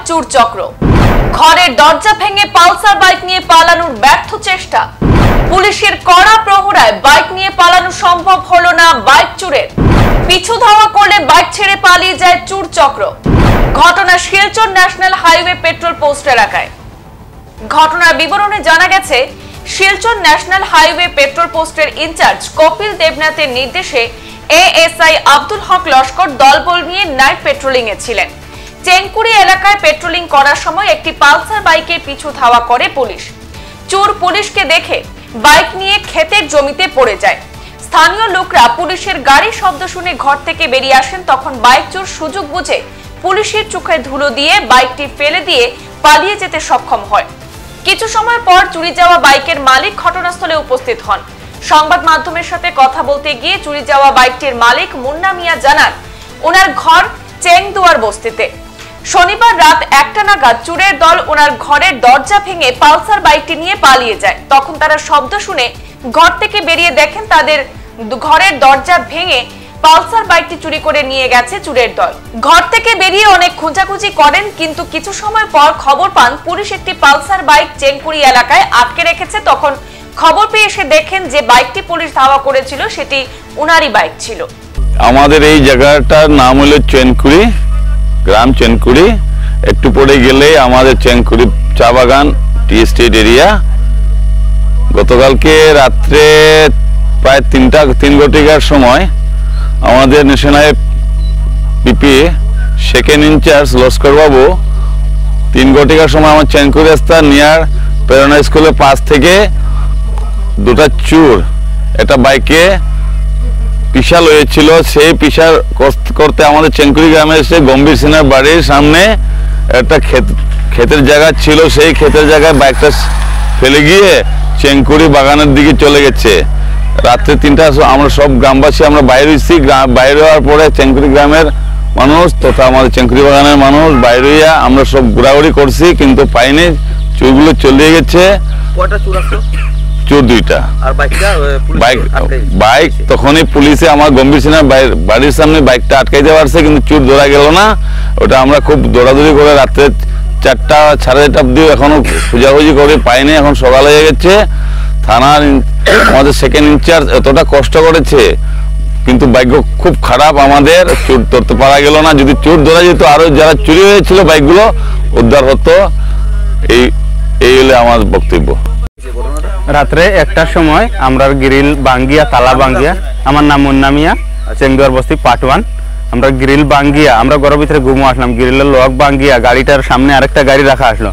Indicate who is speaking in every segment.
Speaker 1: চুর চক্র। ঘরের দরজা ভেঙে পালসার বাইক নিয়ে পালানোর ব্যর্থ চেষ্টা। পুলিশের কড়া প্রহরায় বাইক নিয়ে পালানো সম্ভব হলো না বাইক চুরের। পিছু ধাওয়া করলে বাইক ছেড়ে পালিয়ে যায় চুর চক্র। ঘটনা Silchar national highway petrol post এলাকায়। ঘটনার বিবরণে জানা গেছে, শিলচর ন্যাশনাল হাইওয়ে পেট্রোল পোস্টের ইনচার্জ কপিল দেবনাথের নির্দেশে এএসআই আব্দুল হক লস্কর দলবল নিয়ে নাইট পেট্রোলিং এ ছিলেন। চেংকুড়ি এলাকায় পেট্রোলিং করার সময় একটি পালসার বাইকের পিছু ধাওয়া করে পুলিশ। চোর পুলিশকে দেখে বাইক নিয়ে ক্ষেতের জমিতে পড়ে যায়। স্থানীয় লোকরা পুলিশের গাড়ির শব্দ শুনে ঘর থেকে বেরিয়ে আসেন। তখন বাইক চোর সুযোগ বুঝে পুলিশের চোখে ধুলো দিয়ে বাইকটি ফেলে দিয়ে পালিয়ে যেতে সক্ষম হয়। কিছু সময় পর চুরি যাওয়া বাইকের মালিক ঘটনাস্থলে উপস্থিত হন। সংবাদ মাধ্যমের সাথে কথা বলতে গিয়ে চুরি যাওয়া বাইকটির মালিক মুন্না মিয়া জানান, ওনার ঘর চেংদুয়ার বস্তিতে। শনিবার রাত 1টা নাগাদ চুরের দল ওনার ঘরের দরজা ভেঙে পালসার বাইকটি নিয়ে পালিয়ে যায়। তখন তারা শব্দ শুনে ঘর থেকে বেরিয়ে দেখেন তাদের ঘরের দরজা ভেঙে পালসার বাইকটি চুরি করে নিয়ে গেছে চুরের দল। ঘর থেকে বেরিয়ে অনেক খোঁজাখুঁজি করেন, কিন্তু কিছু সময় পর খবর পান পুলিশ একটি পালসার বাইক চেংকুড়ি এলাকায় আটকে রেখেছে। তখন খবর পেয়ে এসে দেখেন যে বাইকটি পুলিশ ধাওয়া করেছিল সেটি উনারই বাইক ছিল।
Speaker 2: আমাদের এই জায়গাটার নাম হলো চেনকুড়ি, গ্রাম চেনকুড়ি। একটু পরে গেলে আমাদের চেনকুড়ি চা বাগান টি এস্টেট এরিয়া। গতকালকে রাত্রে প্রায় 3 ঘটিকার সময় আমাদের ন্যাশনাল পিপি সেকেন্ড ইনচার্জ লস্কর বাবু 3 ঘটিকার সময় আমার চেনকুড়ি রাস্তা নিয়ার প্রেরণা স্কুলের পাশ থেকে দুটা চোর একটা বাইকে পিশা লয়েছিল। সেই পিশার করতে আমাদের চেংকুড়ি গ্রামে এসে গম্ভীর সিনহার বাড়ির সামনে একটা ক্ষেতের জায়গা ছিল। সেই ক্ষেতের জায়গায় বাইকটা ফেলে গিয়ে চেংকুড়ি বাগানের দিকে চলে গেছে। রাত্রে 3টা আমরা সব গ্রামবাসী আমরা বাইরে হয়েছি। বাইরে হওয়ার পরে চেংকুড়ি গ্রামের মানুষ তথা আমাদের চেংকুড়ি বাগানের মানুষ বাইরে হইয়া আমরা সব ঘোরাঘুরি করছি, কিন্তু পাইনি। চোরগুলো চলে গেছে। চোর 2টা। বাইক তখনই পুলিশে আমার গম্ভীর সিনহার বাড়ির সামনে বাইকটা আটকাইতে পারছে, কিন্তু চোর ধরা গেল না। ওটা আমরা খুব দৌড়াদৌড়ি করে রাত্রে 4টা 4:30 অব্দি এখনো খোঁজাখুঁজি করে পাইনি। এখন সকাল হয়ে গেছে। থানার আমাদের সেকেন্ড ইনচার্জ এতটা কষ্ট করেছে, কিন্তু ভাগ্য খুব খারাপ, আমাদের চোর ধরতে পারা গেল না। যদি চোর ধরা যেত আরো যারা চুরি হয়েছিল বাইকগুলো উদ্ধার হতো। এই হলে আমার বক্তব্য।
Speaker 3: রাত্রে 1টার সময় আমরা গ্রিল বাঙ্গিয়া তালা বাঙ্গিয়া, আমার নাম মুন্না মিয়া, চেংদুয়ার বস্তি পার্ট 1। আমরা গ্রিল বাঙ্গিয়া আমরা ঘরের ভিতরে ঘুমো আসলাম। গ্রিলের লক বাঙ্গিয়া গাড়িটার সামনে আরেকটা গাড়ি রাখা আসলো।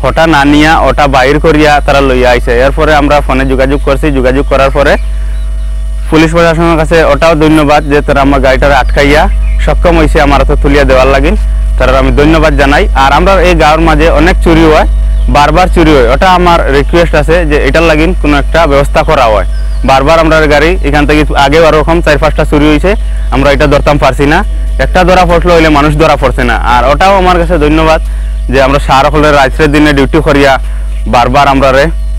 Speaker 3: ওটা না নিয়া ওটা বাইর করিয়া তারা লইয়া আইছে। এরপরে আমরা ফোনে যোগাযোগ করছি। যোগাযোগ করার পরে পুলিশ প্রশাসনের কাছে ওটাও ধন্যবাদ যে তারা আমার গাড়িটা আটকাইয়া সক্ষম হয়েছে আমার হাতে তুলিয়া দেওয়ার লাগিন। তারা আমি ধন্যবাদ জানাই। আর আমরা এই গাঁওর মাঝে অনেক চুরি হয়, বারবার চুরি হয়। ওটা আমার রিকোয়েস্ট আছে যে এটার লাগিন কোনো একটা ব্যবস্থা করা হয়। বারবার আমরা গাড়ি এখান থেকে আগেও ওরকম 4-5টা চুরি হয়েছে, আমরা এটা ধরতাম পারছি না। একটা ধরা পড়লো হইলে মানুষ ধরা পড়ছে না। আর ওটাও আমার কাছে ধন্যবাদ যে আমরা সারাহলের রাত্রের দিনে ডিউটি করিয়া বারবার আমরা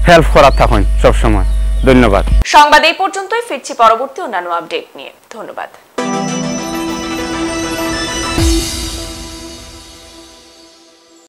Speaker 3: হেল্প করার থাকুন সবসময়। ধন্যবাদ।
Speaker 1: সংবাদ এই পর্যন্তই। ফিরছি পরবর্তী অন্যান্য আপডেট নিয়ে। ধন্যবাদ।